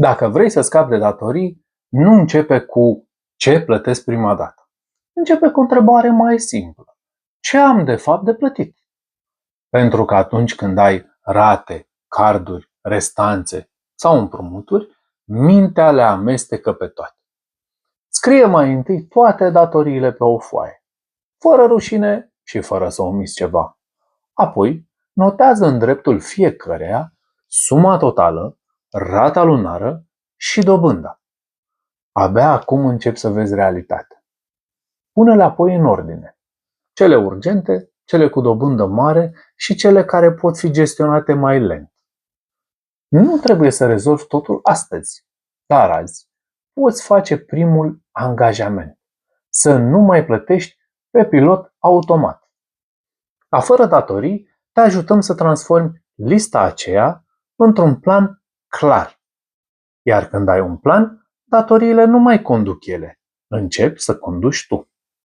Dacă vrei să scapi de datorii, nu începe cu ce plătesc prima dată. Începe cu o întrebare mai simplă. Ce am de fapt de plătit? Pentru că atunci când ai rate, carduri, restanțe sau împrumuturi, mintea le amestecă pe toate. Scrie mai întâi toate datoriile pe o foaie, fără rușine și fără să omiți ceva. Apoi, notează în dreptul fiecăreia suma totală, rata lunară și dobânda. Abia acum începi să vezi realitatea. Pune-le apoi în ordine. Cele urgente, cele cu dobândă mare și cele care pot fi gestionate mai lent. Nu trebuie să rezolvi totul astăzi, dar azi poți face primul angajament. Să nu mai plătești pe pilot automat. A fără datorii, te ajutăm să transformi lista aceea într-un plan clar. Iar când ai un plan, datoriile nu mai conduc ele. Începi să conduci tu.